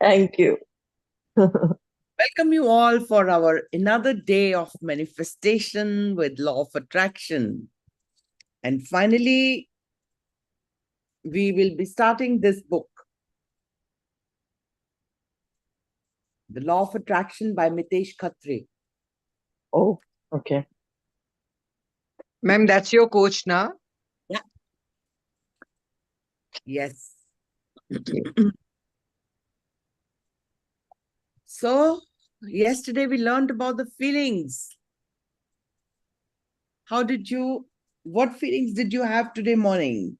Thank you. Welcome you all for our another day of manifestation with law of attraction. And finally, we will be starting this book, The Law of Attraction by Mitesh Khatri. Oh, okay. Ma'am, that's your coach now? Yeah. Yes. Okay. So, yesterday we learned about the feelings. What feelings did you have today morning?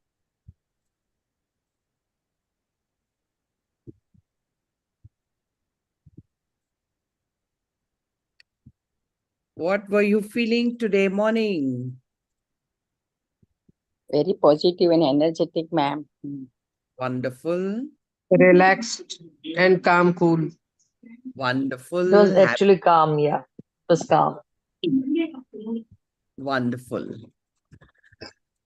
What were you feeling today morning? Very positive and energetic, ma'am. Wonderful. Relaxed and calm, cool. Wonderful. It was actually calm, yeah. It was calm. Wonderful.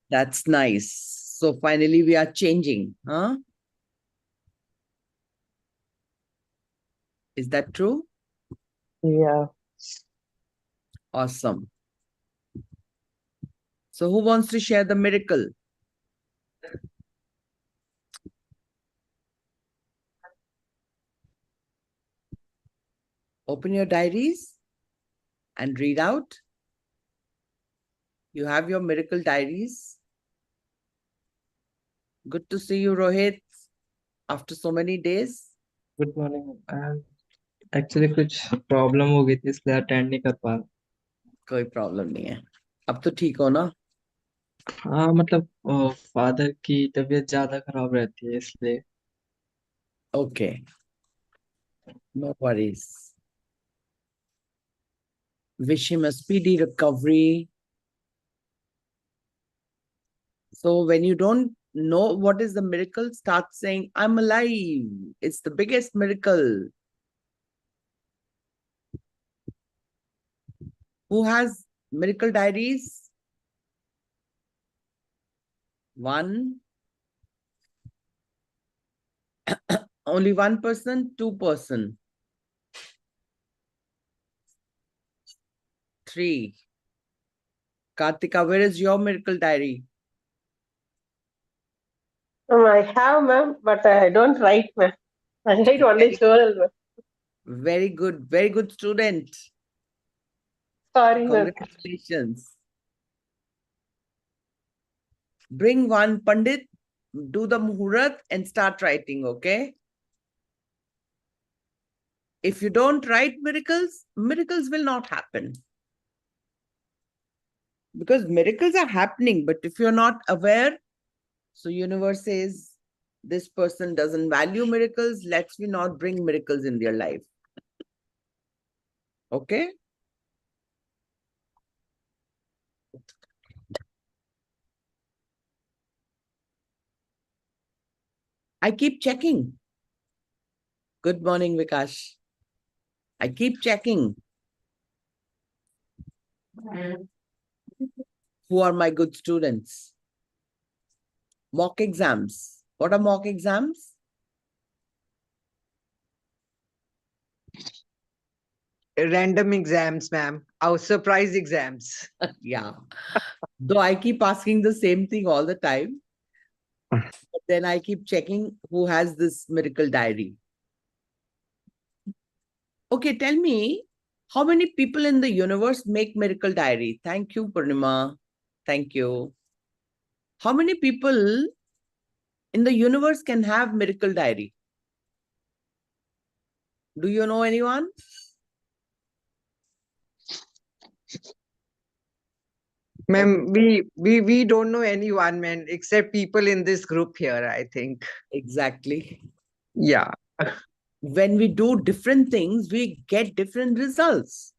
That's nice. So finally we are changing, huh? Is that true? Yeah. Awesome. So who wants to share the miracle? Open your diaries and read out. You have your miracle diaries. Good to see you, Rohit, after so many days. Good morning. Actually कुछ problem हो गई थी इसलिए attend नहीं कर पा रहा। कोई प्रॉब्लम नहीं है, अब तो ठीक हो ना? हाँ मतलब फादर की तबीयत ज्यादा खराब रहती है इसलिए। Okay, no worries. Wish him a speedy recovery. So when you don't know what is the miracle, start saying, I'm alive. It's the biggest miracle. Who has miracle diaries? One. Only one person, two person. Three. Kartika, where is your miracle diary? I have, ma'am, but I don't write, ma'am. I write only journal, ma'am. Very good student. Sorry, ma'am. Congratulations. Bring one Pandit, do the Muhurat and start writing, okay? If you don't write miracles, miracles will not happen. Because miracles are happening, but if you're not aware, so universe says, this person doesn't value miracles, let's we not bring miracles in their life. Okay? I keep checking. Good morning, Vikash. I keep checking. Who are my good students? Mock exams. What are mock exams? Random exams, ma'am. Our surprise exams. Yeah. Though I keep asking the same thing all the time. But then I keep checking who has this miracle diary. Okay, tell me, how many people in the universe make miracle diary? Thank you, Purnima. Thank you. How many people in the universe can have miracle diary? Do you know anyone? Ma'am, we don't know anyone, man, except people in this group here, I think. Exactly. Yeah. When we do different things, we get different results.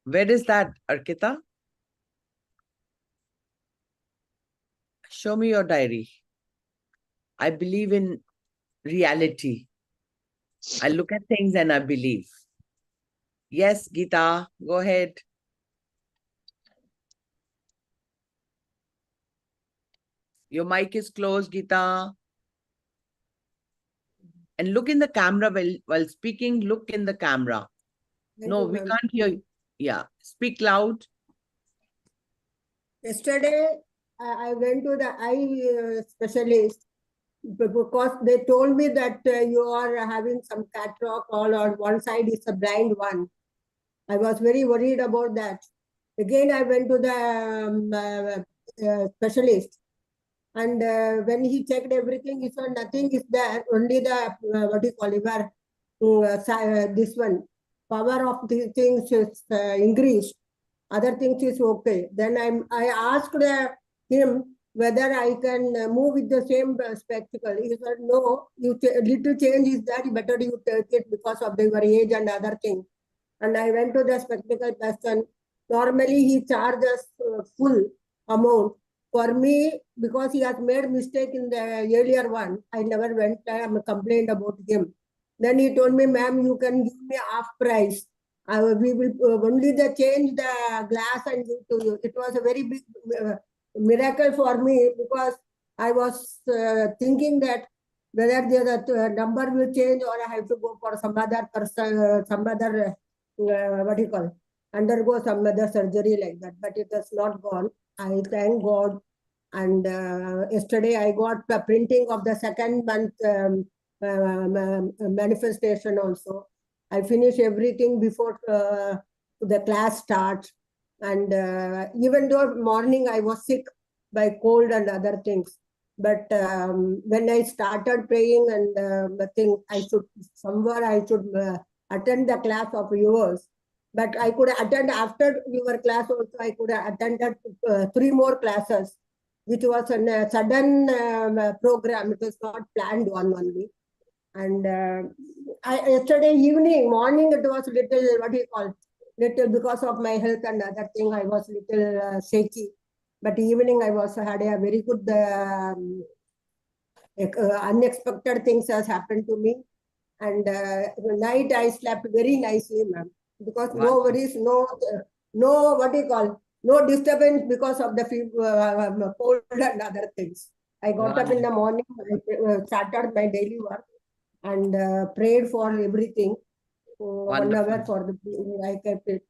Where is that, Arkita? Show me your diary. I believe in reality. I look at things and I believe. Yes, Geeta, go ahead. Your mic is closed, Geeta. And look in the camera while speaking. Look in the camera. Thank No, you, we ma'am. can't hear you. Yeah, speak loud. Yesterday, I went to the eye specialist because they told me that you are having some cataract all on one side is a blind one. I was very worried about that. Again, I went to the specialist, and when he checked everything, he said nothing is there. Only the what do you call it? This one power of the things is increased. Other things is okay. Then I asked him whether I can move with the same spectacle. He said no. Little change is there. Better you take it because of your age and other things. And I went to the spectacle person. Normally, he charges full amount. For me, because he has made mistake in the earlier one, I never went and complained about him. Then he told me, ma'am, you can give me half price. We will only the change the glass and give to you. It was a very big miracle for me because I was thinking that whether the number will change or I have to go for some other person, some other what do you call it? Undergo some other surgery like that, but it has not gone. I thank God. And yesterday I got the printing of the second month manifestation also. I finish everything before the class starts. And even though morning I was sick by cold and other things, but when I started praying and I should attend the class of yours. But I could attend after your class also. I could attend 3 more classes, which was a sudden program. It was not planned one only. And yesterday evening, morning, it was little, what do you call, little because of my health and other thing, I was little shaky. But evening, I was had a very good unexpected things has happened to me. And night I slept very nicely, ma'am, because no worries, no what do you call, no disturbance because of the cold and other things. I got up in the morning, I started my daily work and prayed for everything. 1 hour for the I kept it.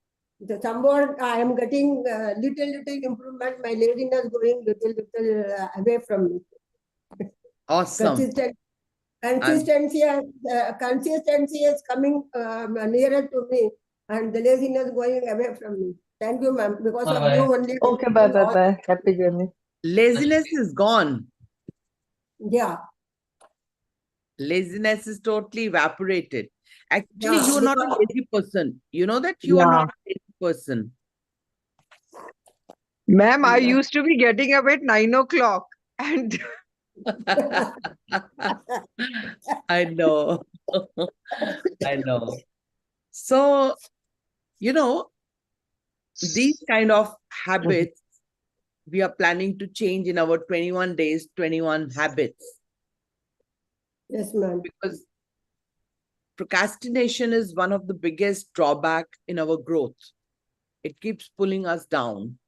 Somewhat I am getting little improvement. My laziness going little away from me. Awesome. Consistency is coming nearer to me, and the laziness going away from me. Thank you, ma'am. Because of Bye-bye. you only. Okay, bye. Happy journey. Laziness is gone. Yeah. Laziness is totally evaporated. Actually, Yeah, you are not a because- lazy person. You know that you are Yeah. not a lazy person. Ma'am, I Yeah. used to be getting up at 9 o'clock and I know. I know. So, you know, these kind of habits we are planning to change in our 21 days, 21 habits. Yes, ma'am. Because procrastination is one of the biggest drawback in our growth. It keeps pulling us down.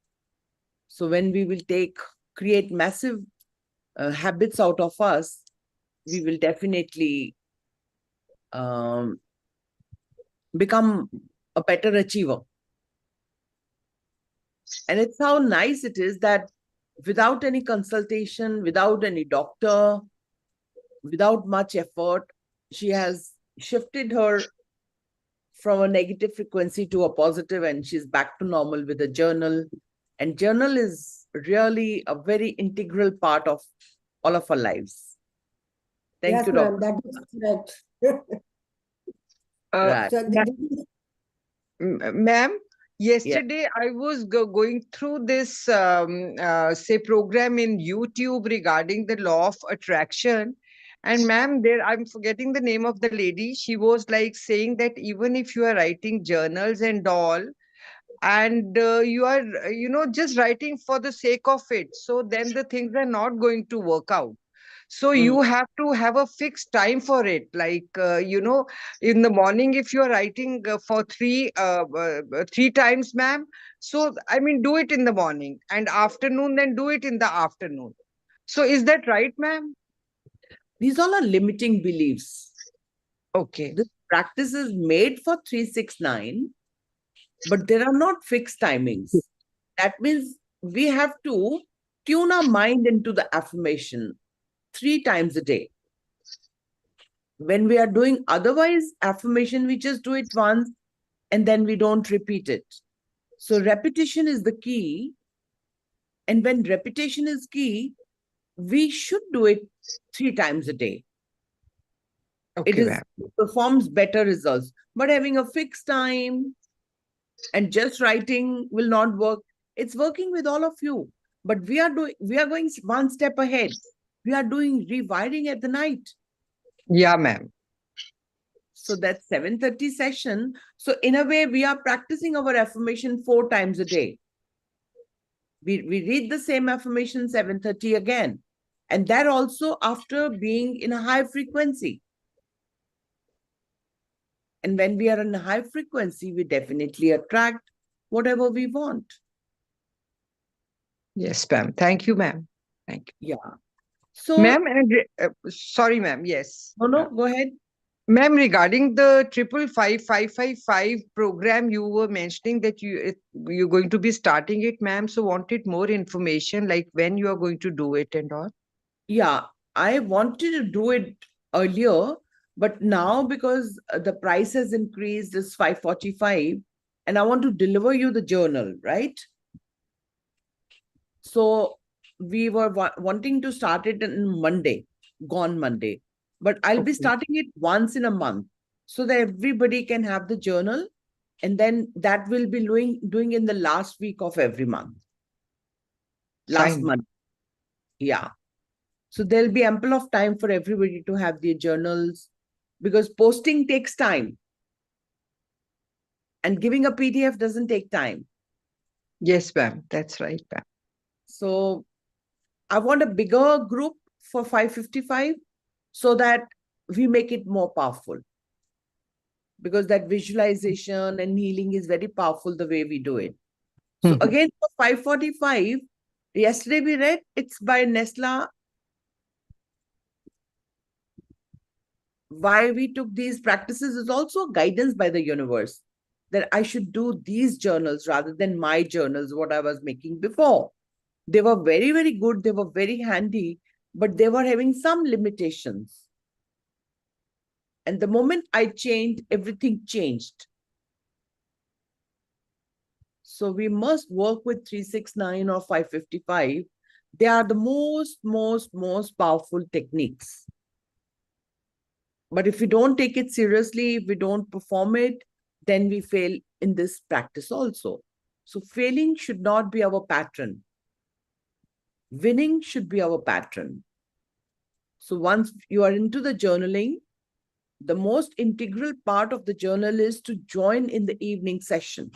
So when we will create massive habits out of us, we will definitely become a better achiever. And it's how nice it is that without any consultation, without any doctor, without much effort, she has shifted her from a negative frequency to a positive, and she's back to normal with a journal. And journal is really a very integral part of all of our lives. Thank Yes, you, ma'am. Doctor. That is correct. Right. So ma'am, yesterday I was going through this say program in YouTube regarding the law of attraction. And ma'am, there I'm forgetting the name of the lady. She was like saying that even if you are writing journals and all, and you are just writing for the sake of it, so then the things are not going to work out. So you have to have a fixed time for it, like in the morning if you are writing for three times, ma'am, so I mean do it in the morning, and afternoon then do it in the afternoon. So is that right, ma'am? These all are limiting beliefs. Okay. This practice is made for 369, but there are not fixed timings. That means we have to tune our mind into the affirmation 3 times a day. When we are doing otherwise affirmation, we just do it once and then we don't repeat it. So repetition is the key. And when repetition is key, we should do it 3 times a day. Okay, ma'am. It performs better results. But having a fixed time and just writing will not work. It's working with all of you. But we are going one step ahead. We are doing rewiring at the night. Yeah, ma'am. So that's 7:30 session. So in a way, we are practicing our affirmation 4 times a day. We read the same affirmation 7:30 again. And that also after being in a high frequency. And when we are in a high frequency, we definitely attract whatever we want. Yes, ma'am. Thank you, ma'am. Thank you. Yeah. So, Ma'am, and sorry, ma'am. Yes. no, go ahead. Ma'am, regarding the 55555 program, you were mentioning that you're going to be starting it, ma'am. So wanted more information, like when you are going to do it and all. Yeah, I wanted to do it earlier, but now because the price has increased, is 545, and I want to deliver you the journal, right? So we were wanting to start it on Monday, gone Monday, but I'll be starting it once in a month so that everybody can have the journal, and then that will be doing in the last week of every month. Last Fine. month. Yeah. So there'll be ample of time for everybody to have their journals, because posting takes time and giving a PDF doesn't take time. Yes, ma'am. That's right, ma'am. So I want a bigger group for 555 so that we make it more powerful, because that visualization and healing is very powerful the way we do it. So again, for 545, yesterday we read, it's by Nesla. Why we took these practices is also guidance by the universe, that I should do these journals rather than my journals, what I was making before. They were very, very good. They were very handy, but they were having some limitations. And the moment I changed, everything changed. So we must work with 369 or 555. They are the most powerful techniques. But if we don't take it seriously, if we don't perform it, then we fail in this practice also. So failing should not be our pattern. Winning should be our pattern. So once you are into the journaling, the most integral part of the journal is to join in the evening session,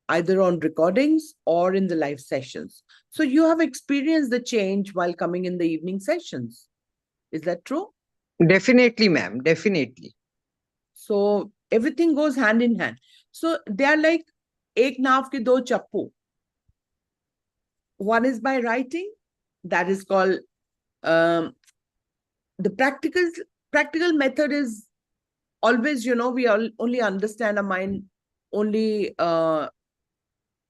either on recordings or in the live sessions. So you have experienced the change while coming in the evening sessions. Is that true? Definitely, ma'am. Definitely. So everything goes hand in hand. So they are like ek nav ke do chappu. One is by writing, that is called the practical method is always, we only understand, our mind only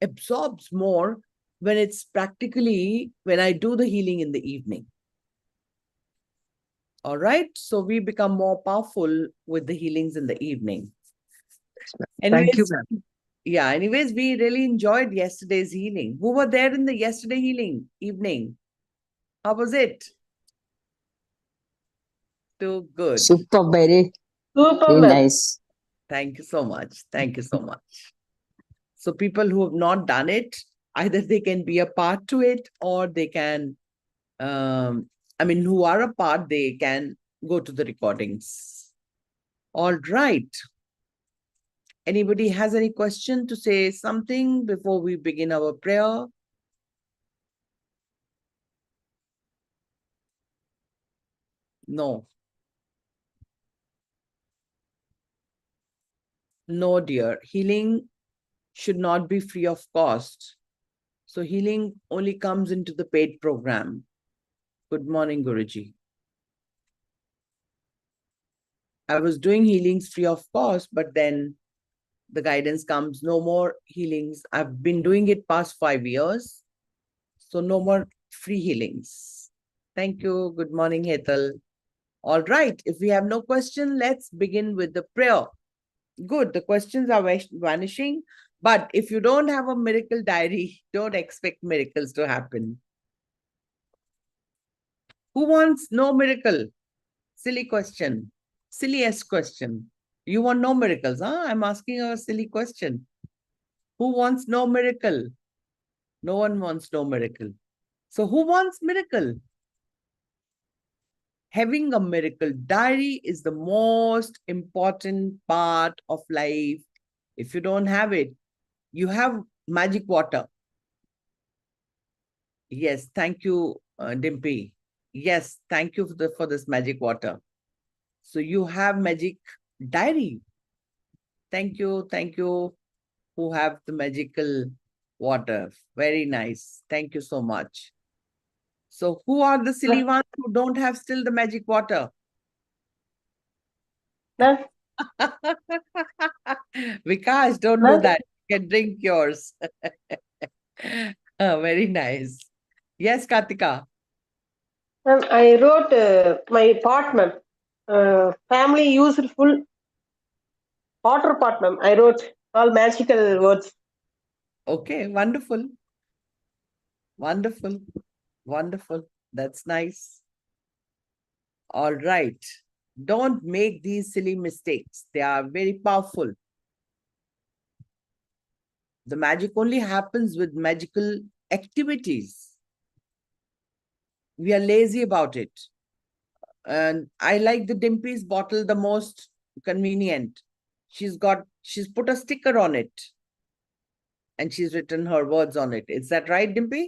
absorbs more when it's practically, when I do the healing in the evening. All right. So we become more powerful with the healings in the evening. Thank you, ma'am. Yeah, anyways, we really enjoyed yesterday's healing. Who were there in the yesterday healing evening? How was it? Too good. Super, very Super, ma'am. nice. Thank you so much. Thank you so much. So people who have not done it, either they can be a part to it, or they can, who are a part, they can go to the recordings. All right. Anybody has any question to say something before we begin our prayer? No. No, dear. Healing should not be free of cost. So healing only comes into the paid program. Good morning, Guruji. I was doing healings free of cost, but then the guidance comes, no more healings. I've been doing it past 5 years. So no more free healings. Thank you. Good morning, Hetal. All right. If we have no question, let's begin with the prayer. Good. The questions are vanishing. But if you don't have a miracle diary, don't expect miracles to happen. Who wants no miracle? Silly question. Silliest question. You want no miracles, huh? I'm asking a silly question. Who wants no miracle? No one wants no miracle. So who wants miracle? Having a miracle diary is the most important part of life. If you don't have it, you have magic water. Yes, thank you, Dimpy. Yes, thank you for this magic water. So you have magic diary. Thank you, who have the magical water. Very nice. Thank you so much. So who are the silly ones who don't have still the magic water? Ma'am, Vikas, don't do Ma'am? that. You can drink yours. Very nice. Yes, Kartika. ma'am, I wrote my part, ma'am. Family useful water part, ma'am. I wrote all magical words. Okay, wonderful. Wonderful. Wonderful. That's nice. All right. Don't make these silly mistakes. They are very powerful. The magic only happens with magical activities. We are lazy about it. And I like the Dimpy's bottle the most convenient. She's put a sticker on it. And she's written her words on it. Is that right, Dimpy?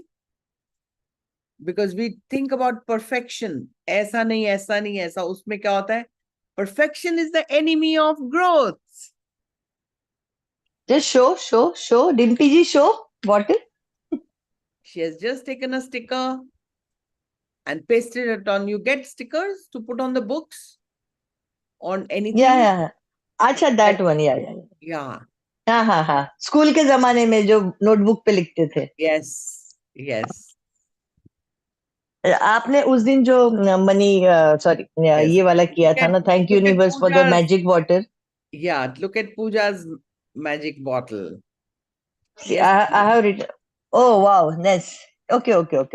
Because we think about perfection. ऐसा नहीं, ऐसा नहीं, ऐसा. उसमें क्या होता है? Perfection is the enemy of growth. Just show. Dimpy ji, show bottle. She has just taken a sticker and pasted it on. You get stickers to put on the books, on anything. Yeah. अच्छा, that one. Yeah. Yeah. हाँ. School के जमाने में जो notebook पे लिखते थे. Yes. आपने उस दिन जो मनी सॉरी ये वाला किया था ना, thank you universe for the magic water. Yeah, look at Pooja's magic bottle. Yes. I have written. Oh wow, nice. Okay. Good.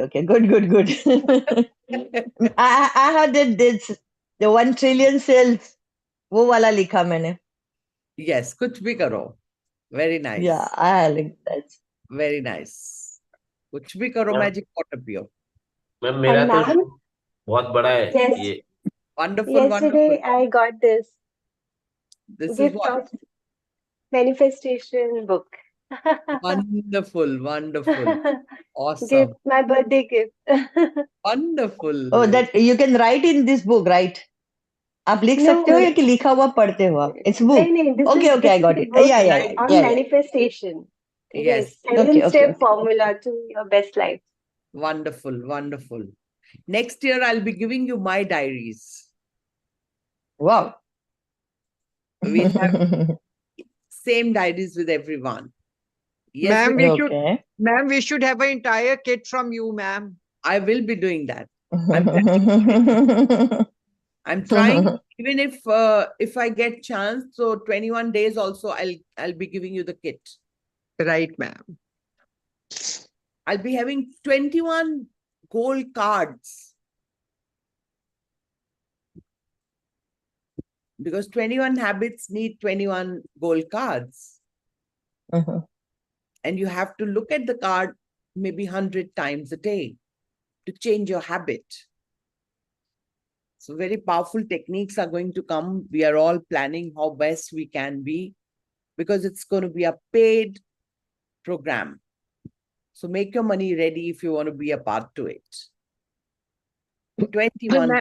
I have did this. The 1 trillion cells. वो वाला लिखा मैंने. Yes, कुछ भी करो. Very nice. Yeah, I like that. Very nice. कुछ भी करो, magic water पियो. मैम मेरा तो बहुत बड़ा है. Yes. ये. Wonderful. Yesterday I got this. This gift is what? of manifestation book. Wonderful. Awesome. Gift, my birthday gift. Wonderful. Oh, that you can write in this book, right? आप लिख सकते हो या कि लिखा हुआ पढ़ते हो आप? It's book. नहीं, Okay, I got it. Yeah. On manifestation. Yes. 7-step formula to your best life. Wonderful. Next year, I'll be giving you my diaries. Wow. We'll have same diaries with everyone. Yes, Ma'am, we should have an entire kit from you, ma'am. I will be doing that. I'm trying, even if I get chance, so 21 days also I'll be giving you the kit. Right, ma'am. I'll be having 21 gold cards. Because 21 habits need 21 gold cards. And you have to look at the card maybe 100 times a day to change your habit. So very powerful techniques are going to come. We are all planning how best we can be because it's going to be a paid program. So make your money ready if you want to be a part to it. 21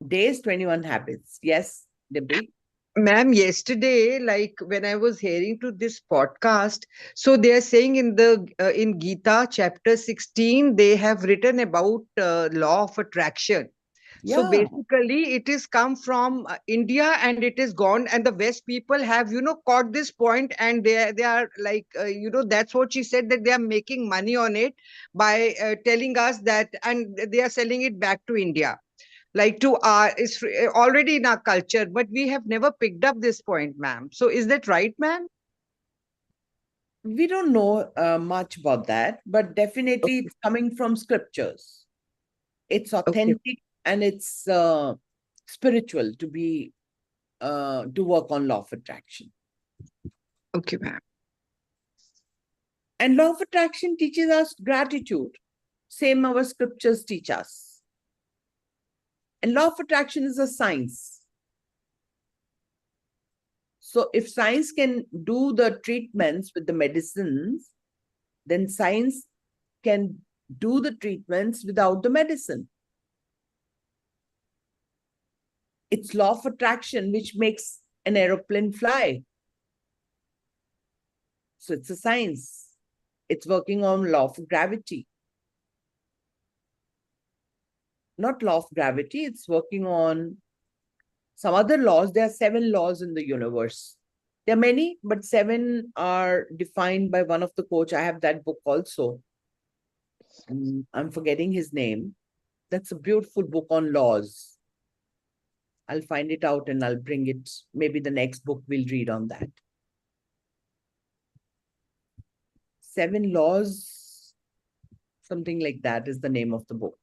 days, 21 habits. Yes, Debbie? Ma'am, yesterday, like when I was hearing to this podcast, so they are saying in Gita chapter 16, they have written about law of attraction. So Yeah. basically, it is come from India and it is gone. And the West people have, caught this point, and they are like, that's what she said, that they are making money on it by telling us that, and they are selling it back to India, like to our, it's already in our culture, but we have never picked up this point, ma'am. So is that right, ma'am? We don't know much about that, but definitely it's coming from scriptures. It's authentic and it's spiritual to be to work on law of attraction. Okay, ma'am. And law of attraction teaches us gratitude. Same our scriptures teach us. And law of attraction is a science. So if science can do the treatments with the medicines, then science can do the treatments without the medicine. It's law of attraction which makes an aeroplane fly. So it's a science. It's working on law of gravity. Not law of gravity, it's working on some other laws. There are 7 laws in the universe. There are many, but 7 are defined by one of the coach. I have that book also. I'm forgetting his name. That's a beautiful book on laws. I'll find it out and I'll bring it. Maybe the next book we'll read on that. 7 laws, something like that is the name of the book.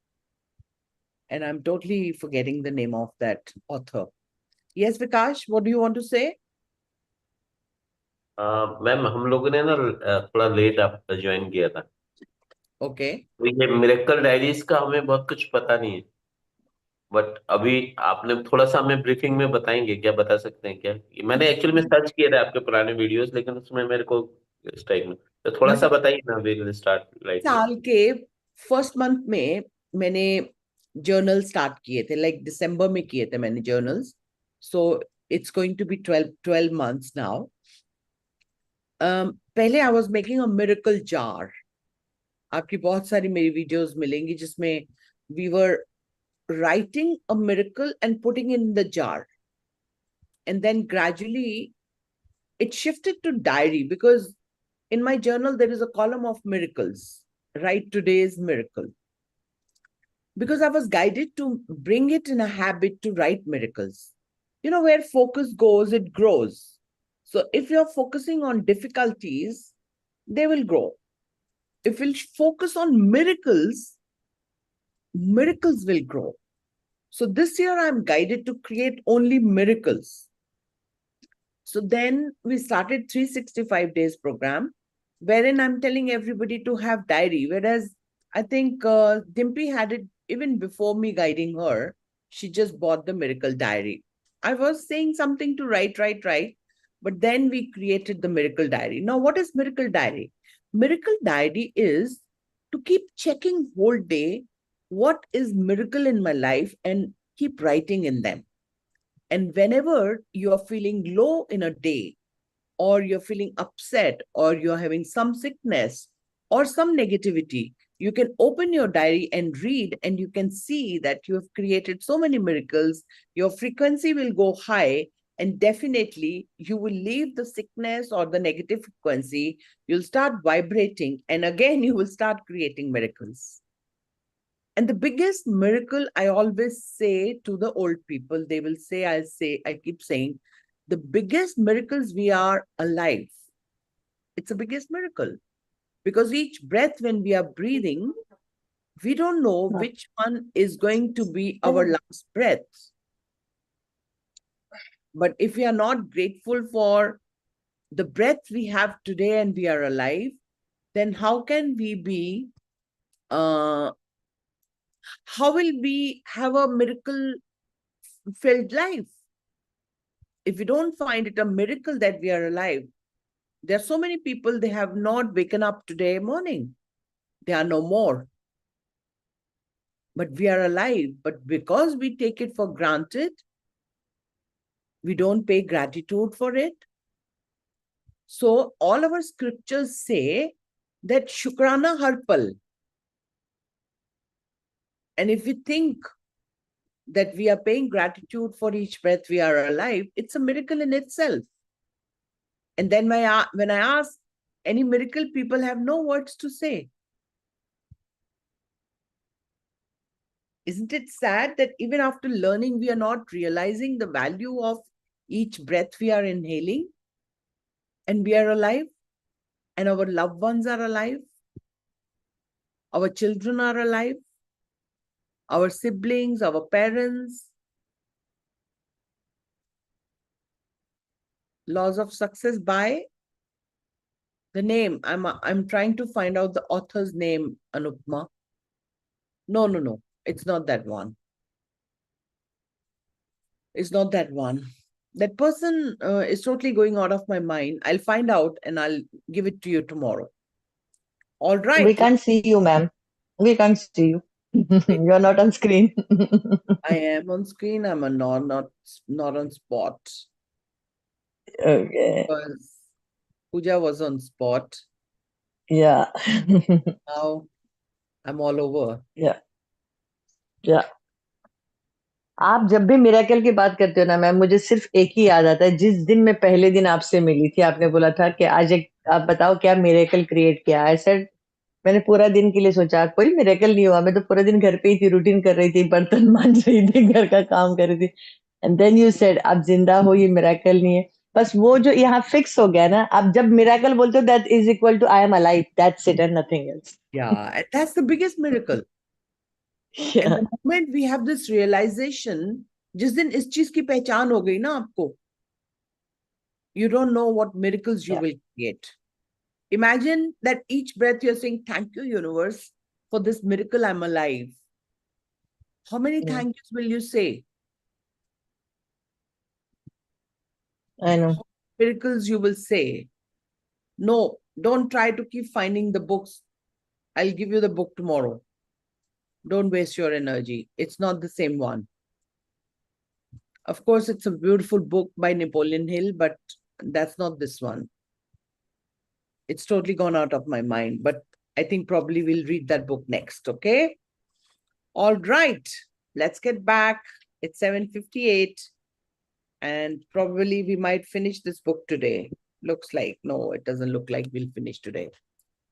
And I'm totally forgetting the name of that author. Yes, Vikash, what do you want to say? Ma'am हम लोगों ने ना थोड़ा late आप join किया था, Okay. तो ये मिरेकल डायरीज का हमें बहुत कुछ पता नहीं है, बट अभी आपने थोड़ा सा हमें ब्रीफिंग में बताएंगे, क्या बता सकते हैं क्या? मैंने एक्चुअली में सर्च किया था आपके पुराने वीडियोस, लेकिन उसमें मेरे को इस टाइप में, तो थोड़ा सा बताइए ना, विल स्टार्ट राइट साल के फर्स्ट मंथ में मैंने जर्नल स्टार्ट किए थे, लाइक दिसंबर में किए थे मैंने journals. So it's going to be 12 months now. पहले I was making a miracle jar. आपकी बहुत सारी मेरी वीडियोस मिलेंगी जिसमें we were writing a miracle and putting in the jar, and then gradually it shifted to diary, because in my journal there is a column of miracles. Write today's miracle, because I was guided to bring it in a habit to write miracles. Where focus goes, it grows. So if you're focusing on difficulties, they will grow. If we'll focus on miracles, miracles will grow. So this year I'm guided to create only miracles. So then we started 365 days program, wherein I'm telling everybody to have diary. Whereas I think Dimpy had it even before me guiding her. She just bought the miracle diary. I was saying something to write, but then we created the miracle diary. Now, what is miracle diary? Miracle diary is to keep checking whole day what is miracle in my life and keep writing in them. And whenever you're feeling low in a day, or you're feeling upset, or you're having some sickness or some negativity, you can open your diary and read, and you can see that you have created so many miracles. Your frequency will go high, and definitely you will leave the sickness or the negative frequency. You'll start vibrating, and again, you will start creating miracles. And the biggest miracle, I always say to the old people, they will say, I keep saying, the biggest miracles, we are alive. It's the biggest miracle. Because each breath, when we are breathing, we don't know which one is going to be our last breath. But if we are not grateful for the breath we have today and we are alive, then how can we be how will we have a miracle-filled life? If we don't find it a miracle that we are alive, there are so many people, they have not waken up today morning. They are no more. But we are alive. But because we take it for granted, we don't pay gratitude for it. So all our scriptures say that Shukrana Harpal. And if we think that we are paying gratitude for each breath we are alive, it's a miracle in itself. And then when I ask any miracle, people have no words to say. Isn't it sad that even after learning, we are not realizing the value of each breath we are inhaling, and we are alive, and our loved ones are alive, our children are alive, our siblings, our parents. Laws of Success by the name. I'm trying to find out the author's name, Anupma. No. It's not that one. It's not that one. That person is totally going out of my mind. I'll find out and I'll give it to you tomorrow. All right. We can't see you, ma'am. We can't see you. You're not on screen. I am on screen. I'm not on spot. Okay. Because Pooja was on spot. Yeah. Now I'm all over. Yeah. Yeah. आप जब भी miracle की बात करते हो ना ma'am, मुझे सिर्फ एक ही याद आता है, जिस दिन मैं पहले दिन आपसे मिली थी, आपने बोला था कि आज एक आप बताओ क्या मिरेकल क्रिएट किया। आई सेड मैंने पूरा दिन के लिए सोचा कोई मिरेकल नहीं हुआ, मैं तो पूरा दिन घर पे ही थी, रूटीन कर रही थी, बर्तन मांज रही थी, घर का काम कर रही थी। एंड देन यू सेड आप जिंदा हो, ये मिरेकल नहीं है। बस वो जो यहाँ फिक्स हो गया ना, आप जब मिरेकल बोलते हो that is equal to I am alive, that's it and nothing else. Yeah, that's the biggest miracle. Yeah. And the moment we have this realization, जिस दिन इस चीज की पहचान हो गई ना आपको, you don't know what miracles you Yeah. will create. Imagine that each breath you're saying, thank you, universe, for this miracle I'm alive. How many Yeah. thank yous will you say? I know. How many miracles you will say? No, don't try to keep finding the books. I'll give you the book tomorrow. Don't waste your energy. It's not the same one. Of course, it's a beautiful book by Napoleon Hill, but that's not this one. It's totally gone out of my mind, but I think probably we'll read that book next, okay? All right, let's get back. It's 7:58, and probably we might finish this book today. Looks like, no, it doesn't look like we'll finish today.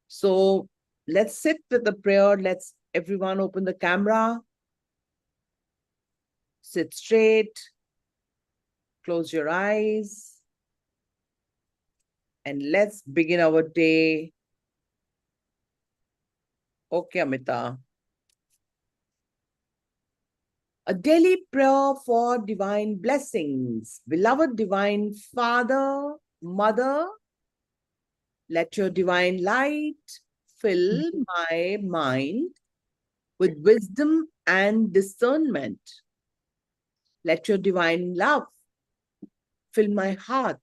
So let's sit with the prayer. Let's everyone open the camera. Sit straight. Close your eyes. And let's begin our day. Okay, Amita. A daily prayer for divine blessings. Beloved Divine Father, Mother, let your divine light fill my mind with wisdom and discernment. Let your divine love fill my heart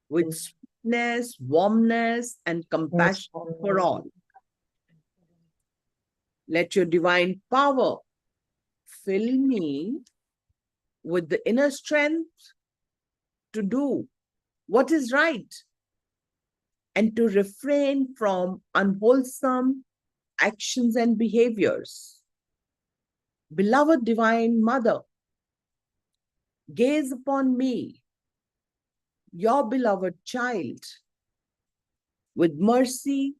with sweetness, warmness, and compassion for all. Let your divine power fill me with the inner strength to do what is right and to refrain from unwholesome actions and behaviors. Beloved Divine Mother, gaze upon me, your beloved child, with mercy,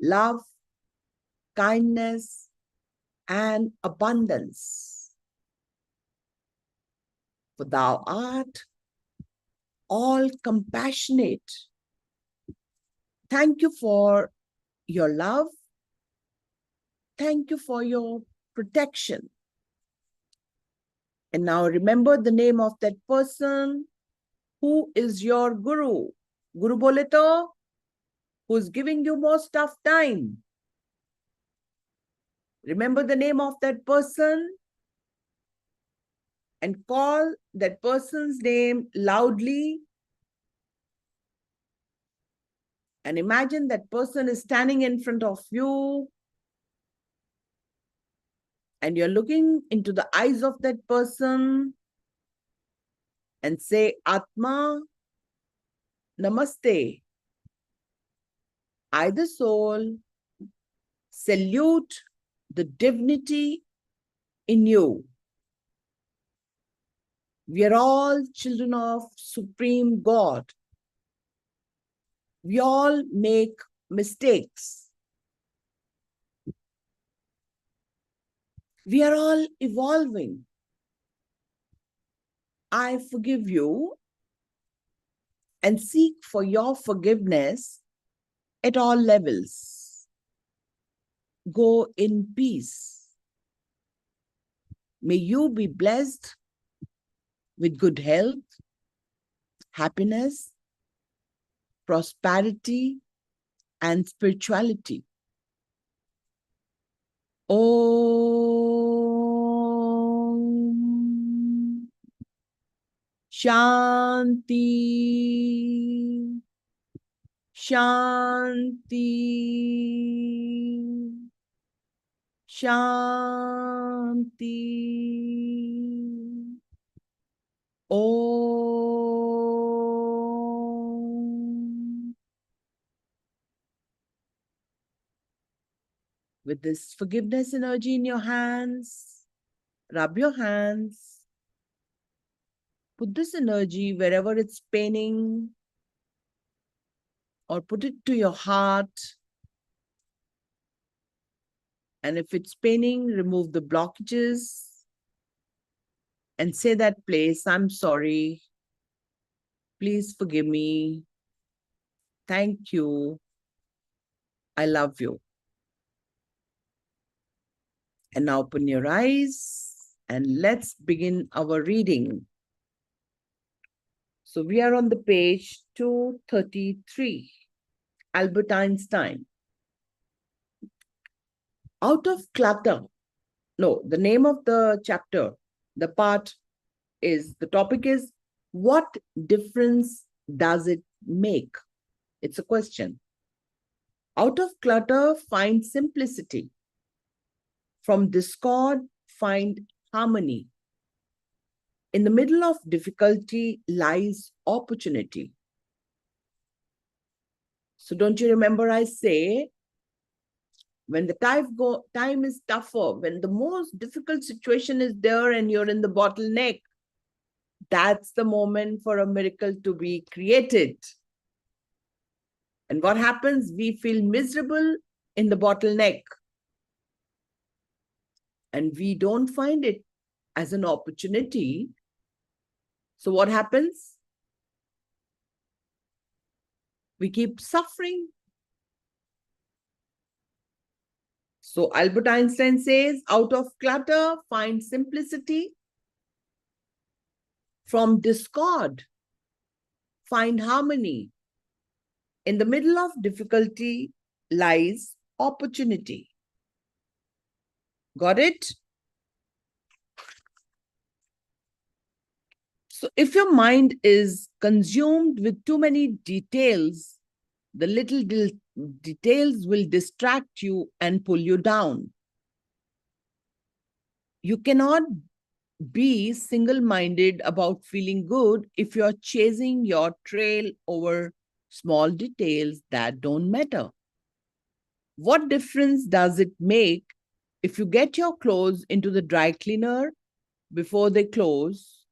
love, kindness, and abundance. For thou art all compassionate. Thank you for your love. Thank you for your protection. And now remember the name of that person who is your guru. Guru bole to, who is giving you most of time. Remember the name of that person and call that person's name loudly. And imagine that person is standing in front of you and you're looking into the eyes of that person and say, Atma, Namaste. I, the soul, salute the divinity in you. We are all children of Supreme God. We all make mistakes. We are all evolving. I forgive you and seek for your forgiveness at all levels. Go in peace. May you be blessed with good health, happiness, prosperity, and spirituality. Om Shanti. Shanti. Shanti. Om. With this forgiveness energy in your hands, rub your hands. Put this energy wherever it's paining, or put it to your heart. And if it's paining, remove the blockages and say that place, I'm sorry. Please forgive me. Thank you. I love you. And now open your eyes and let's begin our reading. So we are on the page 233, Albert Einstein. Out of clutter. No, the name of the chapter, the part is, the topic is, what difference does it make? It's a question. Out of clutter, find simplicity. From discord, find harmony. In the middle of difficulty lies opportunity. So don't you remember I say, when the time is tougher, when the most difficult situation is there and you're in the bottleneck, that's the moment for a miracle to be created. And what happens? We feel miserable in the bottleneck. And we don't find it as an opportunity. So what happens? We keep suffering. So Albert Einstein says, out of clutter, find simplicity. From discord, find harmony. In the middle of difficulty lies opportunity. Got it? So if your mind is consumed with too many details, the little details will distract you and pull you down. You cannot be single-minded about feeling good if you're chasing your trail over small details that don't matter. What difference does it make if you get your clothes into the dry cleaner before they close?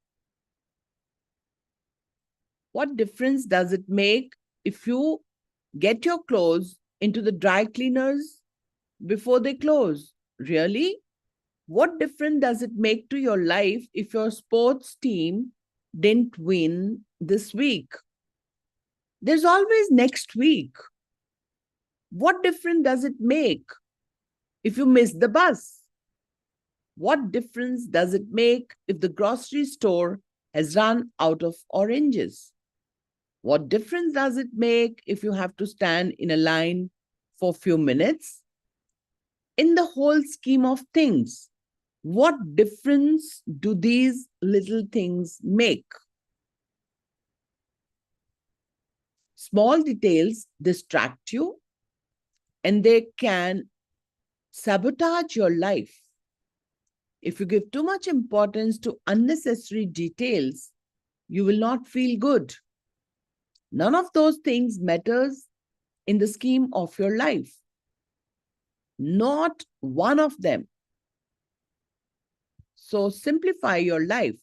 What difference does it make if you get your clothes into the dry cleaners before they close? Really? What difference does it make to your life if your sports team didn't win this week? There's always next week. What difference does it make if you miss the bus? What difference does it make if the grocery store has run out of oranges? What difference does it make if you have to stand in a line for a few minutes? In the whole scheme of things, what difference do these little things make? Small details distract you and they can sabotage your life. If you give too much importance to unnecessary details, you will not feel good. None of those things matters in the scheme of your life. Not one of them. So simplify your life.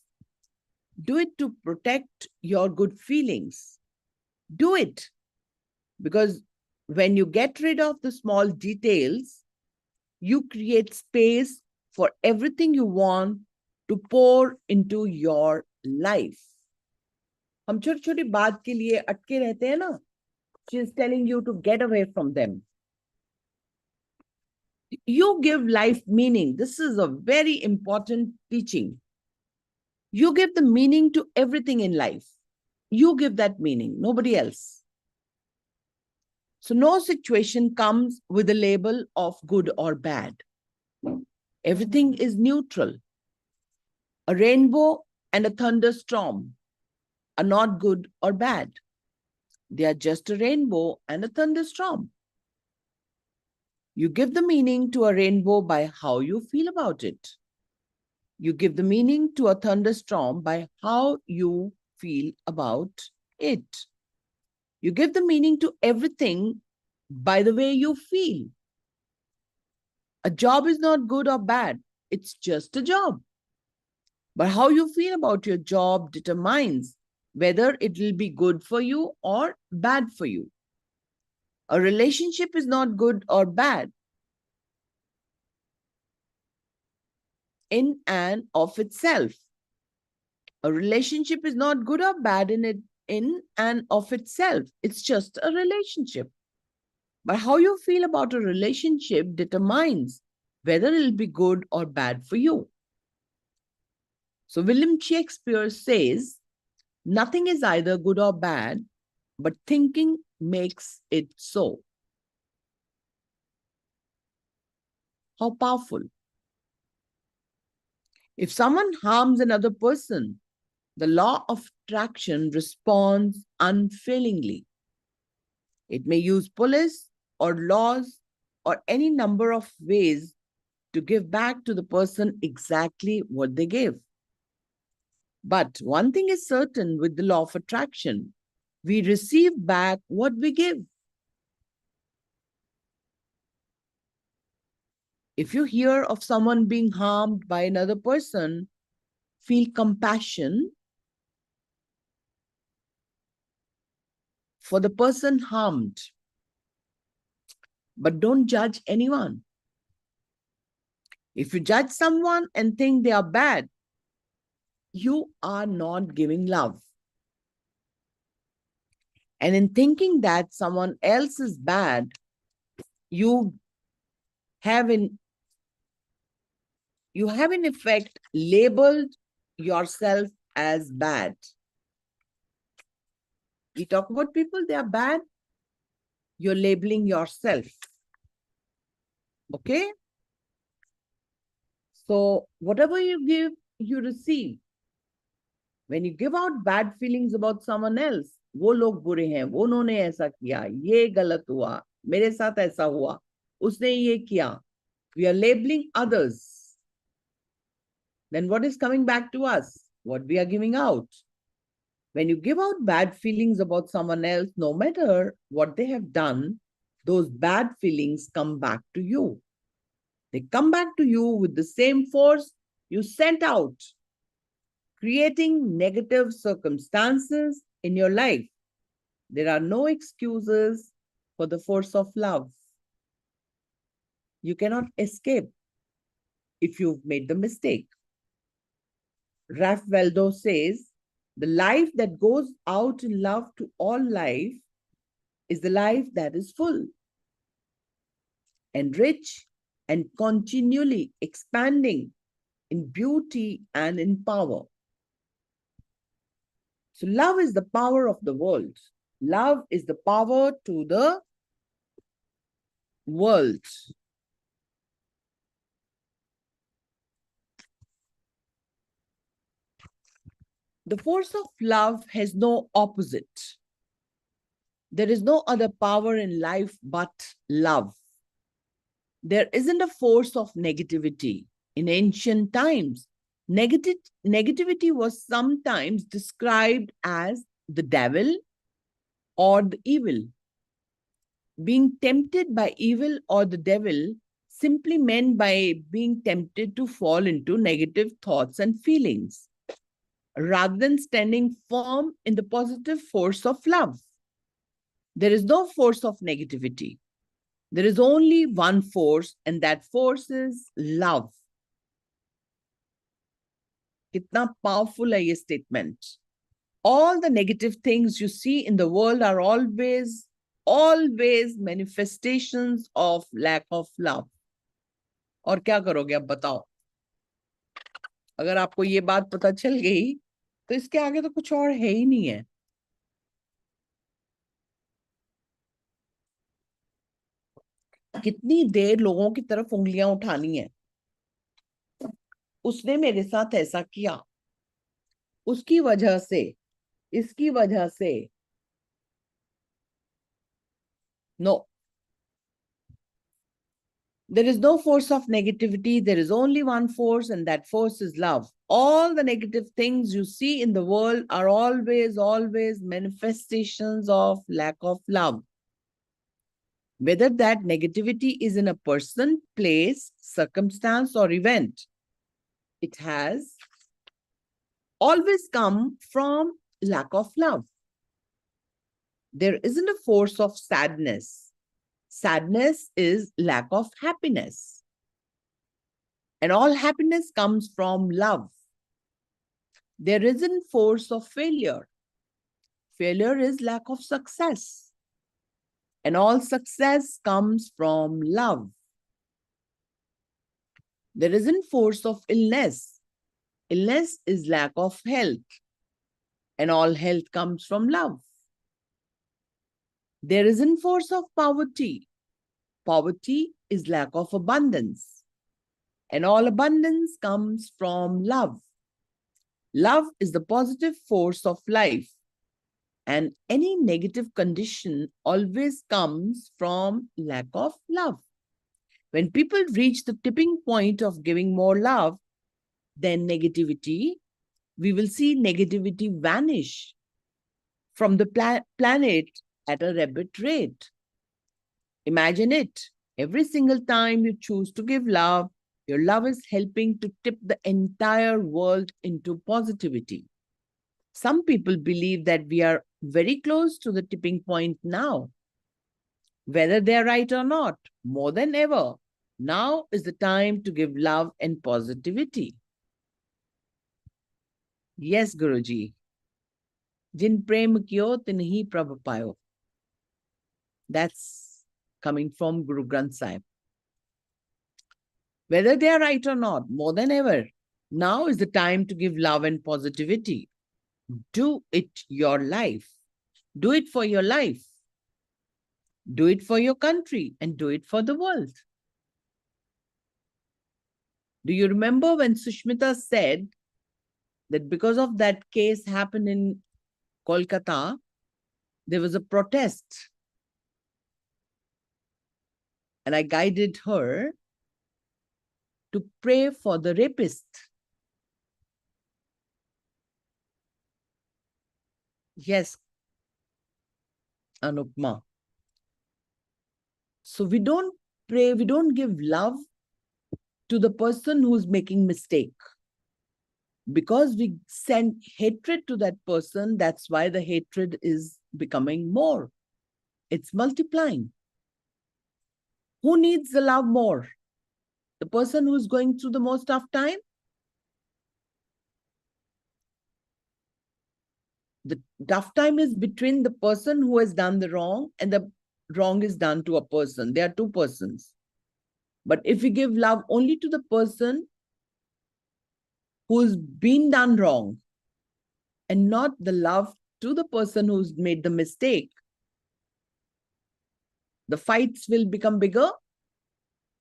Do it to protect your good feelings. Do it because when you get rid of the small details, you create space for everything you want to pour into your life. हम छोटी छोटी बात के लिए अटके रहते हैं ना. She is telling you to get away from them. You give life meaning. This is a very important teaching. You give the meaning to everything in life. You give that meaning, nobody else. So no situation comes with a label of good or bad. Everything is neutral. A rainbow and a thunderstorm are not good or bad. They are just a rainbow and a thunderstorm. You give the meaning to a rainbow by how you feel about it. You give the meaning to a thunderstorm by how you feel about it. You give the meaning to everything by the way you feel. A job is not good or bad. It's just a job. But how you feel about your job determines whether it will be good for you or bad for you. A relationship is not good or bad in and of itself. A relationship is not good or bad in and of itself. It's just a relationship. But how you feel about a relationship determines whether it'll be good or bad for you. So William Shakespeare says, nothing is either good or bad, but thinking makes it so. How powerful. If someone harms another person, the law of attraction responds unfailingly. It may use police or laws or any number of ways to give back to the person exactly what they gave. But one thing is certain with the law of attraction, we receive back what we give. If you hear of someone being harmed by another person, feel compassion for the person harmed, but don't judge anyone. If you judge someone and think they are bad, you are not giving love. And in thinking that someone else is bad, you have in effect labeled yourself as bad. We talk about people, they are bad. You're labeling yourself. Okay? So whatever you give, you receive. When you give out bad feelings about someone else, वो लोग बुरे हैं, वो उन्होंने ऐसा किया, ये गलत हुआ, मेरे साथ ऐसा हुआ, उसने ये किया. We are labeling others. Then what is coming back to us? What we are giving out. When you give out bad feelings about someone else, no matter what they have done, those bad feelings come back to you. They come back to you with the same force you sent out, creating negative circumstances in your life. There are no excuses for the force of love. You cannot escape if you've made the mistake. Ralph Waldo says, the life that goes out in love to all life is the life that is full and rich and continually expanding in beauty and in power. So love is the power of the world. Love is the power to the world. The force of love has no opposite. There is no other power in life but love. There isn't a force of negativity. In ancient times, negativity was sometimes described as the devil or the evil. Being tempted by evil or the devil simply meant by being tempted to fall into negative thoughts and feelings. rather than standing firm in the positive force of love. There is no force of negativity. There is only one force, and that force is love. Kitna powerful hai ye statement. All the negative things you see in the world are always manifestations of lack of love. और क्या करोगे अब बताओ? अगर आपको ये बात पता चल गई तो इसके आगे तो कुछ और है ही नहीं है. कितनी देर लोगों की तरफ उंगलियां उठानी है? उसने मेरे साथ ऐसा किया, उसकी वजह से, इसकी वजह से. No. There is no force of negativity. There is only one force, and that force is love. All the negative things you see in the world are always manifestations of lack of love. Whether that negativity is in a person, place, circumstance, or event, it has always come from lack of love. There isn't a force of sadness. Sadness is lack of happiness. And all happiness comes from love. There isn't force of failure. Failure is lack of success. And all success comes from love. There isn't force of illness. Illness is lack of health. And all health comes from love. There isn't force of poverty. Poverty is lack of abundance. And all abundance comes from love. Love is the positive force of life. And any negative condition always comes from lack of love. When people reach the tipping point of giving more love than negativity, we will see negativity vanish from the planet at a rapid rate. Imagine it. Every single time you choose to give love, your love is helping to tip the entire world into positivity. Some people believe that we are very close to the tipping point now. Whether they are right or not, more than ever, now is the time to give love and positivity. Yes, Guruji. Jin prem kyo tin hi prabh payo. That's coming from Guru Granth Sahib. Whether they are right or not, more than ever, now is the time to give love and positivity. Do it your life. Do it for your life. Do it for your country and do it for the world. Do you remember when Sushmita said that because of that case happened in Kolkata, there was a protest? And I guided her to pray for the rapist. Yes, Anupma. So we don't pray, we don't give love to the person who's making mistake. Because we send hatred to that person, that's why the hatred is becoming more. It's multiplying. Who needs the love more? The person who's going through the most tough time? The tough time is between the person who has done the wrong and the wrong is done to a person. They are two persons. But if we give love only to the person who's been done wrong and not the love to the person who's made the mistake, the fights will become bigger.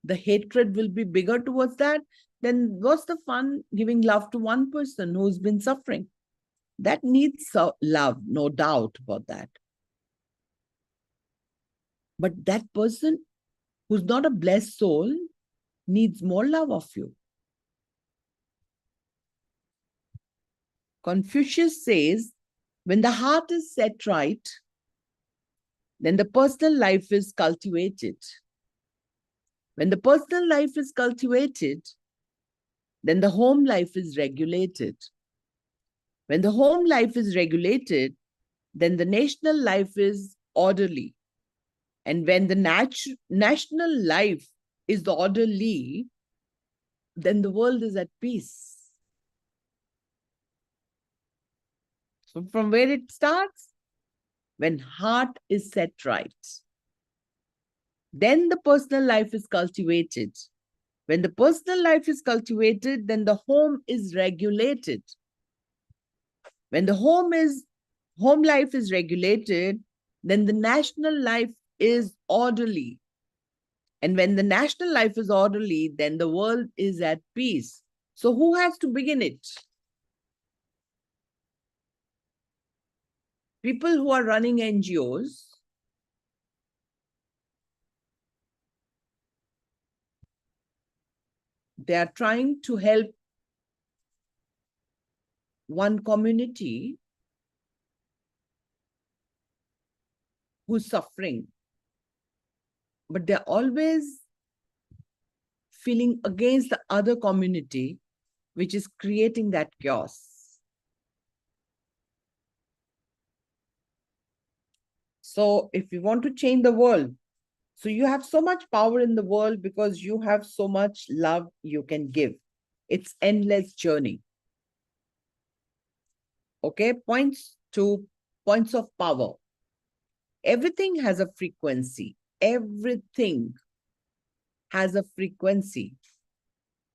The hatred will be bigger towards that. Then what's the fun giving love to one person who's been suffering? That needs love, no doubt about that. But that person who's not a blessed soul needs more love of you. Confucius says, when the heart is set right, then the personal life is cultivated. When the personal life is cultivated, then the home life is regulated. When the home life is regulated, then the national life is orderly. And when the national life is orderly, then the world is at peace. So from where it starts? When heart is set right. Then the personal life is cultivated. When the personal life is cultivated, then the home is regulated. When the home life is regulated, then the national life is orderly. And when the national life is orderly, then the world is at peace. So who has to begin it? People who are running NGOs, they are trying to help one community who's suffering, but they're always feeling against the other community, which is creating that chaos. So if you want to change the world, so you have so much power in the world because you have so much love you can give. It's endless journey. Okay, points of power. Everything has a frequency. Everything has a frequency.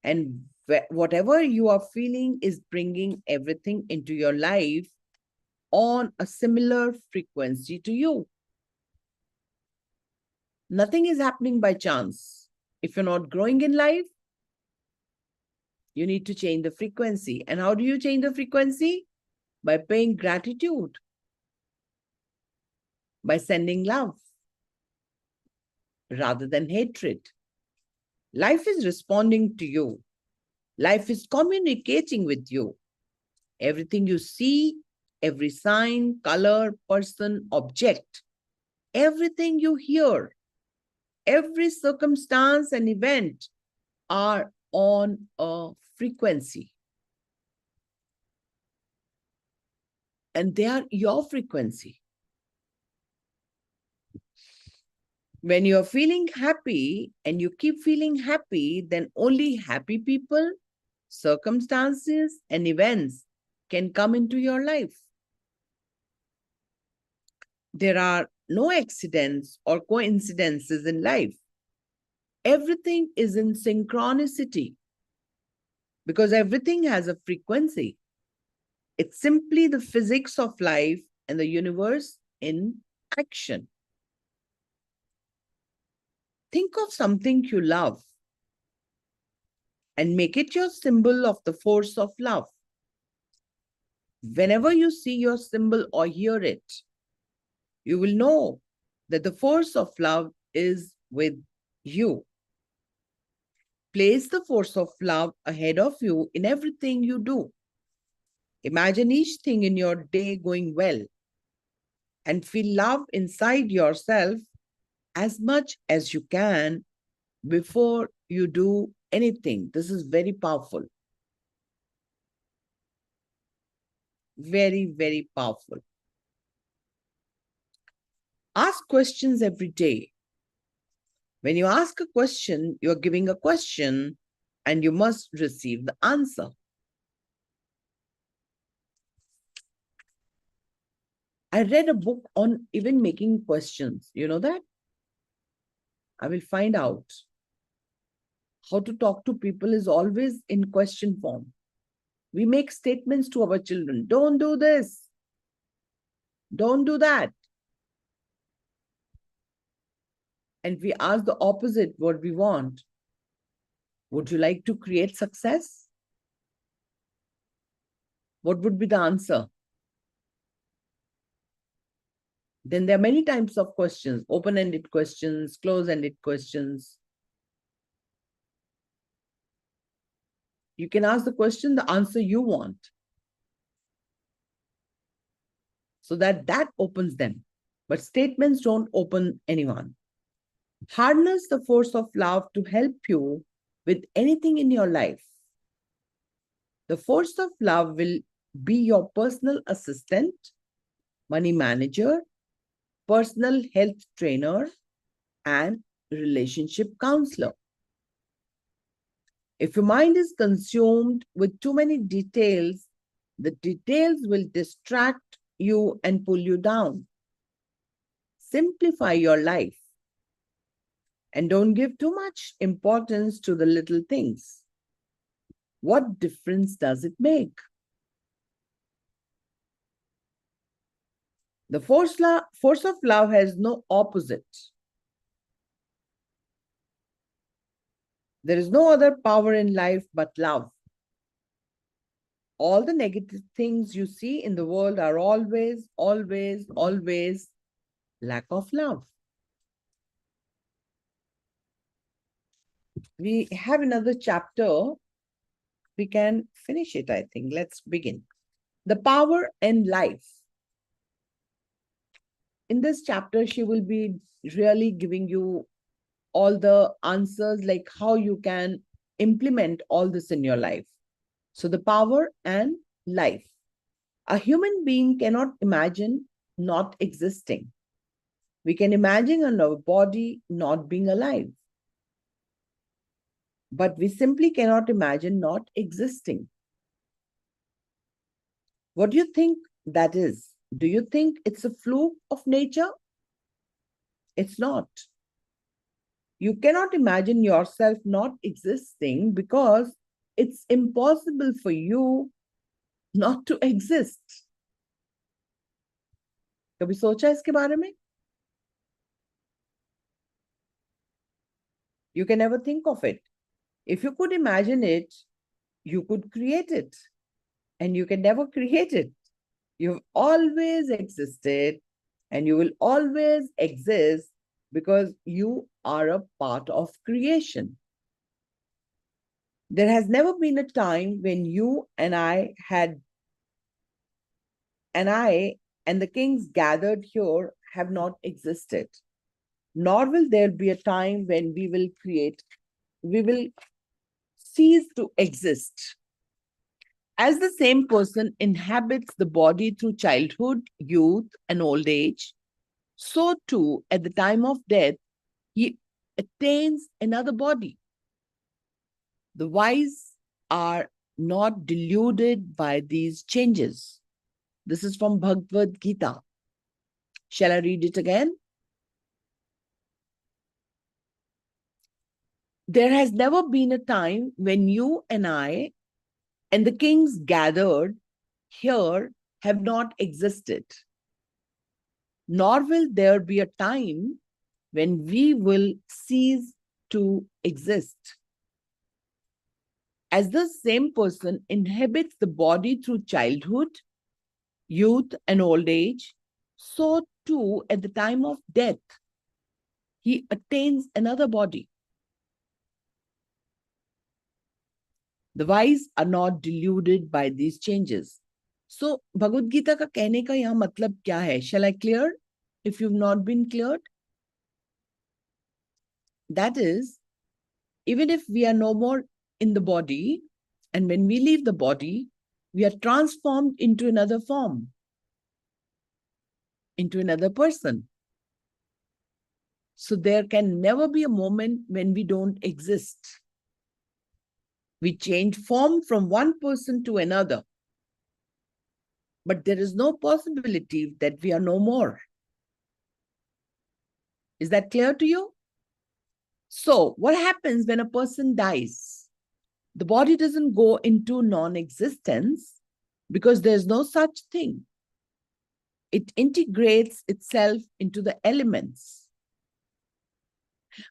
And whatever you are feeling is bringing everything into your life on a similar frequency to you. Nothing is happening by chance. If you're not growing in life, you need to change the frequency. And how do you change the frequency? By paying gratitude, by sending love rather than hatred. Life is responding to you. Life is communicating with you. Everything you see, every sign, color, person, object, everything you hear, every circumstance and event are on a frequency. And they are your frequency. When you're feeling happy and you keep feeling happy, then only happy people, circumstances, and events can come into your life. There are no accidents or coincidences in life. Everything is in synchronicity because everything has a frequency. It's simply the physics of life and the universe in action. Think of something you love and make it your symbol of the force of love. Whenever you see your symbol or hear it, you will know that the force of love is with you. Place the force of love ahead of you in everything you do. Imagine each thing in your day going well and feel love inside yourself as much as you can before you do anything. This is very powerful. Very, very powerful. Ask questions every day. When you ask a question, you're giving a question and you must receive the answer. I read a book on even making questions. You know that? I will find out. How to talk to people is always in question form. We make statements to our children. Don't do this. Don't do that. And we ask the opposite what we want. Would you like to create success? What would be the answer? Then there are many types of questions, open-ended questions, close-ended questions. You can ask the question, the answer you want. So that opens them. But statements don't open anyone. Harness the force of love to help you with anything in your life. The force of love will be your personal assistant, money manager, personal health trainer, and relationship counselor. If your mind is consumed with too many details, the details will distract you and pull you down. Simplify your life and don't give too much importance to the little things. What difference does it make? The force of love has no opposite. There is no other power in life but love. All the negative things you see in the world are always, always, always lack of love. We have another chapter. We can finish it, I think. Let's begin. The power and life. In this chapter, she will be really giving you all the answers, like how you can implement all this in your life. So the power and life. A human being cannot imagine not existing. We can imagine our body not being alive. But we simply cannot imagine not existing. What do you think that is? Do you think it's a fluke of nature? It's not. You cannot imagine yourself not existing because it's impossible for you not to exist. कभी सोचा इसके बारे में? You can never think of it. If you could imagine it, you could create it. And you can never create it. You've always existed and you will always exist because you are a part of creation. There has never been a time when you and I and the kings gathered here have not existed. Nor will there be a time when we will cease to exist. As the same person inhabits the body through childhood, youth, and old age, so too at the time of death, he attains another body. The wise are not deluded by these changes. This is from Bhagavad Gita. Shall I read it again? There has never been a time when you and I and the kings gathered here have not existed. Nor will there be a time when we will cease to exist. As the same person inhabits the body through childhood, youth, and old age, so too at the time of death, he attains another body. The wise are not deluded by these changes. So, Bhagavad Gita का कहने का यहाँ मतलब क्या है? Shall I clear if you've not been cleared? That is, even if we are no more in the body, and when we leave the body, we are transformed into another form, into another person. So there can never be a moment when we don't exist. We change form from one person to another. But there is no possibility that we are no more. Is that clear to you? So what happens when a person dies? The body doesn't go into non-existence because there's no such thing. It integrates itself into the elements.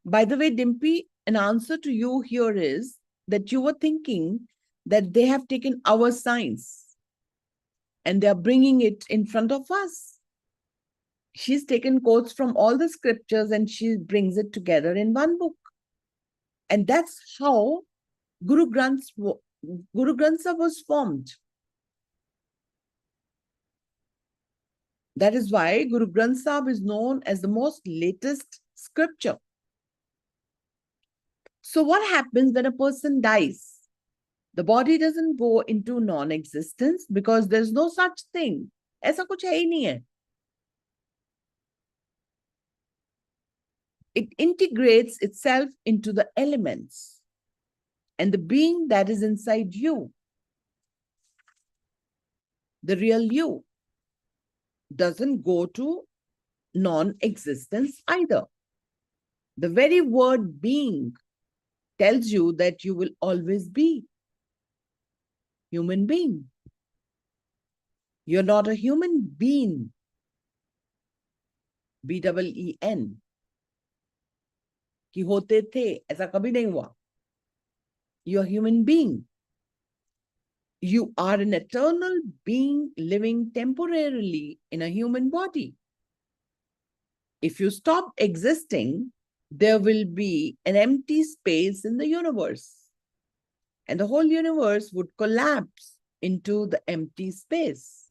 By the way, Dimpy, an answer to you here is that you were thinking that they have taken our science and they are bringing it in front of us. She's taken quotes from all the scriptures and she brings it together in one book. And that's how Guru Granth Sahib was formed. That is why Guru Granth Sahib is known as the most latest scripture. So what happens when a person dies? The body doesn't go into non-existence because there's no such thing. ऐसा कुछ है ही नहीं है. It integrates itself into the elements and the being that is inside you, the real you, doesn't go to non-existence either. The very word being tells you that you will always be human being. You're not a human being, B-E-E-N, कि होते थे, ऐसा कभी नहीं हुआ. You're a human being. You are an eternal being living temporarily in a human body. If you stop existing, there will be an empty space in the universe, and the whole universe would collapse into the empty space.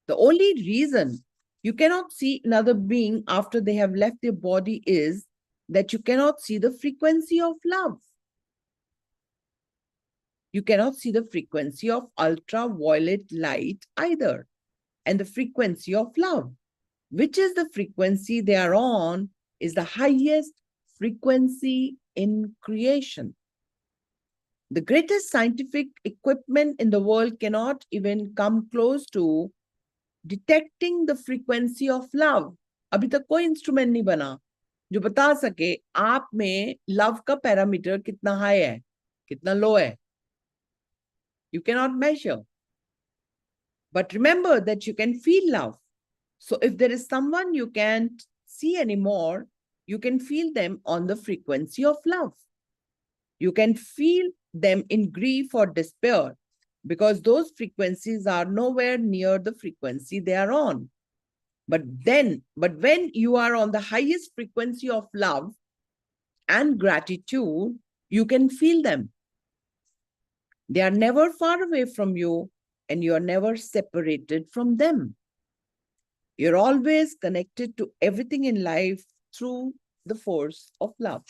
The only reason you cannot see another being after they have left their body is that you cannot see the frequency of love. You cannot see the frequency of ultraviolet light either, and the frequency of love, which is the frequency they are on, is the highest frequency in creation. The greatest scientific equipment in the world cannot even come close to detecting the frequency of love. अभी तक कोई instrument नहीं बना जो बता सके आप में लव का पैरामीटर कितना हाई है, कितना लो है. You cannot measure. But remember that you can feel love. So if there is someone you can't see anymore, you can feel them on the frequency of love. You can feel them in grief or despair because those frequencies are nowhere near the frequency they are on. But when you are on the highest frequency of love and gratitude, you can feel them. They are never far away from you, and you are never separated from them. You're always connected to everything in life through the force of love.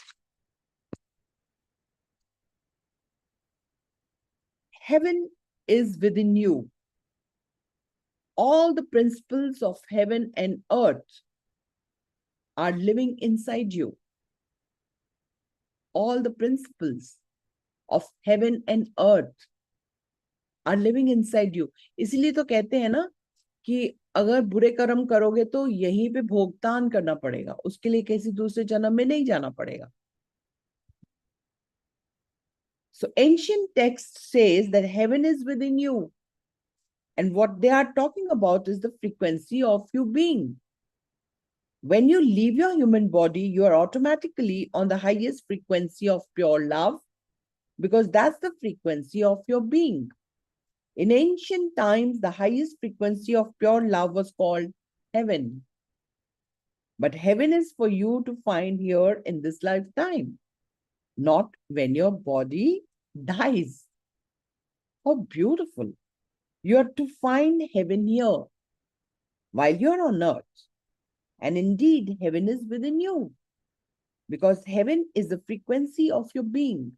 Heaven is within you. All the principles of heaven and earth are living inside you. All the principles of heaven and earth are living inside you. इसीलिए तो कहते हैं ना कि अगर बुरे कर्म करोगे तो यहीं पे भुगतान करना पड़ेगा, उसके लिए किसी दूसरे जन्म में नहीं जाना पड़ेगा. So ancient text says that heaven is within you. And what they are talking about is the frequency of you being. When you leave your human body, you are automatically on the highest frequency of pure love, because that's the frequency of your being. In ancient times, the highest frequency of pure love was called heaven. But heaven is for you to find here in this lifetime, not when your body dies. How beautiful. You are to find heaven here while you're on earth. And indeed, heaven is within you, because heaven is the frequency of your being.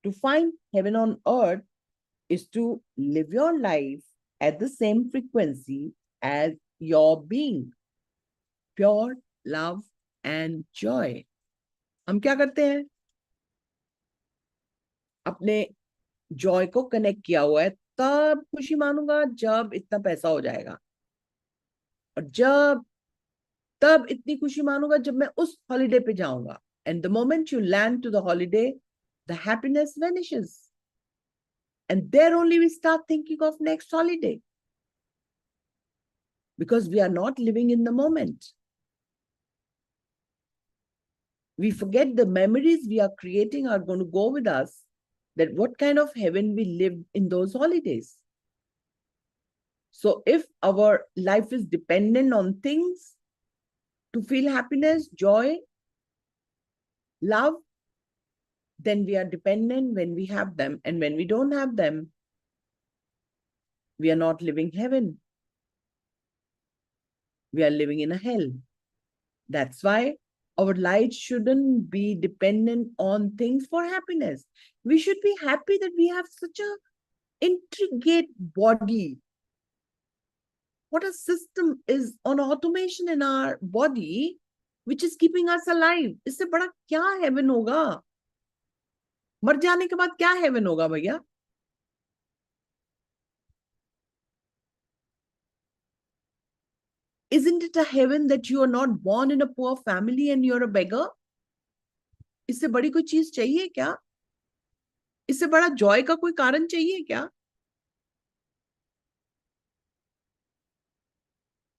To find heaven on earth is to live your life at the same frequency as your being. Pure love and joy. हम क्या करते हैं? अपने Joy को connect किया हुआ है, तब खुशी मानूंगा जब इतना पैसा हो जाएगा, और तब इतनी खुशी मानूंगा जब मैं उस हॉलिडे पे जाऊंगा. And the moment you land to the holiday, the happiness vanishes. And there only we start thinking of next holiday, because we are not living in the moment. We forget the memories we are creating are going to go with us, that what kind of heaven we lived in those holidays. So if our life is dependent on things to feel happiness, joy, love, then we are dependent when we have them. And when we don't have them, we are not living heaven. We are living in a hell. That's why Our life shouldn't be dependent on things for happiness. We should be happy that we have such a intricate body. What a system is on automation in our body, which is keeping us alive. इससे बड़ा क्या heaven होगा? मर जाने के बाद क्या heaven होगा भैया? Isn't it a heaven that you are not born in a poor family and you're a beggar? इससे बड़ी कोई चीज चाहिए क्या? इससे बड़ा joy का कोई कारण चाहिए क्या?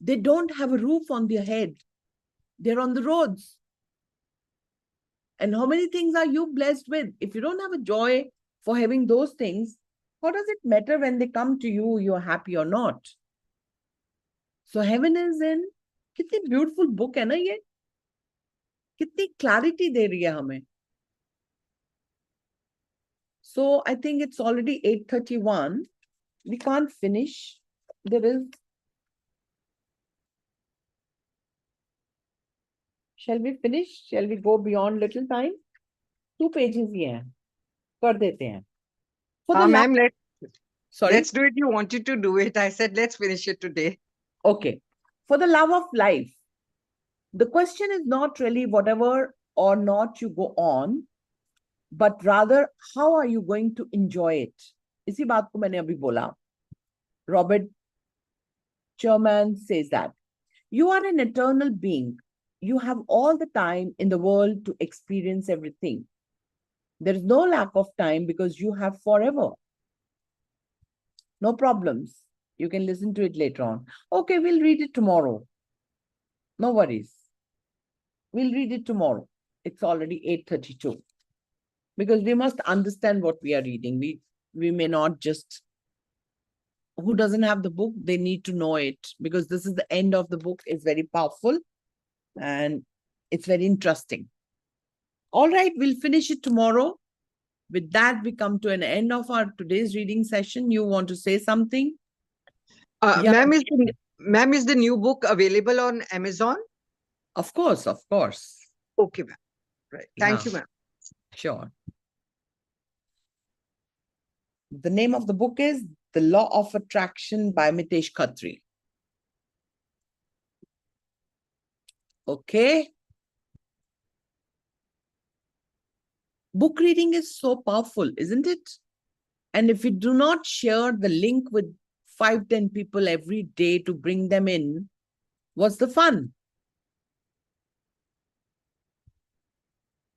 They don't have a roof on their head. They're on the roads. And how many things are you blessed with? If you don't have a joy for having those things, what does it matter when they come to you, you're happy or not? So heaven is in, कितनी beautiful book है ना ये? कितनी clarity दे रही है हमें. So I think it's already 8:31. We can't finish. There is. Shall we finish? Shall we go beyond little time? 2 pages ही हैं. कर देते हैं. Ma'am, Sorry? let's do it. You wanted to do it. I said, let's finish it today. Okay. For the love of life, the question is not really whatever or not you go on, but rather how are you going to enjoy it? इसी बात को मैंने अभी बोला. Robert Sherman says that you are an eternal being. You have all the time in the world to experience everything. There is no lack of time because you have forever. No problems. You can listen to it later on. Okay, we'll read it tomorrow. No worries. We'll read it tomorrow. It's already 8:32. Because we must understand what we are reading. We may not just, who doesn't have the book, they need to know it. Because this is the end of the book. It's very powerful. And it's very interesting. All right, we'll finish it tomorrow. With that, we come to an end of our today's reading session. You want to say something? Yeah. Ma'am, is the new book available on Amazon? Of course, of course. Okay, ma'am. Right. Thank you, ma'am. Sure. The name of the book is The Law of Attraction by Mitesh Khatri. Okay. Book reading is so powerful, isn't it? And if you do not share the link with 5-10 people every day to bring them in, what's the fun?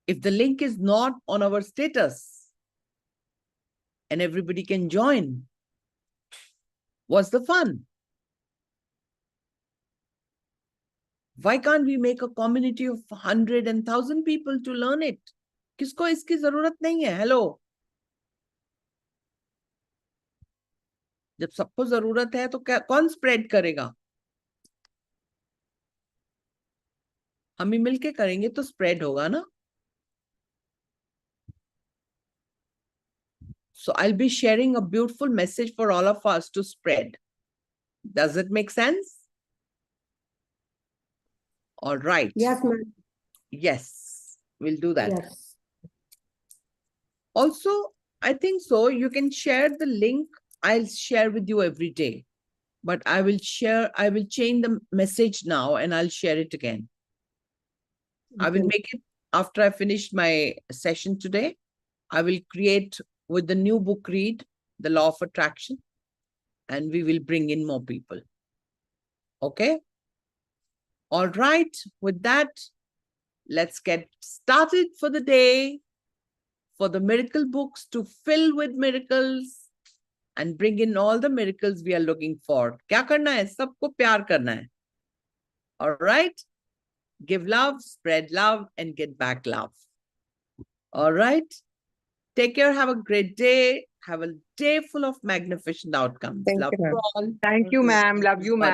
If the link is not on our status and everybody can join, what's the fun? Why can't we make a community of 100 and 1,000 people to learn it? किसको इसकी जरूरत नहीं है? Hello. जब सबको जरूरत है तो कौन स्प्रेड करेगा? हम ही मिलके करेंगे तो स्प्रेड होगा ना? So I'll be sharing a beautiful message for all of us to spread. Does it make sense? All right. Yes, ma'am. Yes, we'll do that. Yes. Also, I think so. You can share the link. I'll share with you every day. But I will change the message now and I'll share it again. Okay. I will make it after I finish my session today. I will create with the new book read, The Law of Attraction, and we will bring in more people. Okay? All right. With that, let's get started for the day, for the miracle books to fill with miracles and bring in all the miracles we are looking for. क्या करना है? सबको प्यार करना है. All right? Give love, spread love, and get back love. All right? Take care. Have a great day. Have a day full of magnificent outcomes. Thank Love you, ma'am. you all. Thank you, ma'am. Love you, ma'am.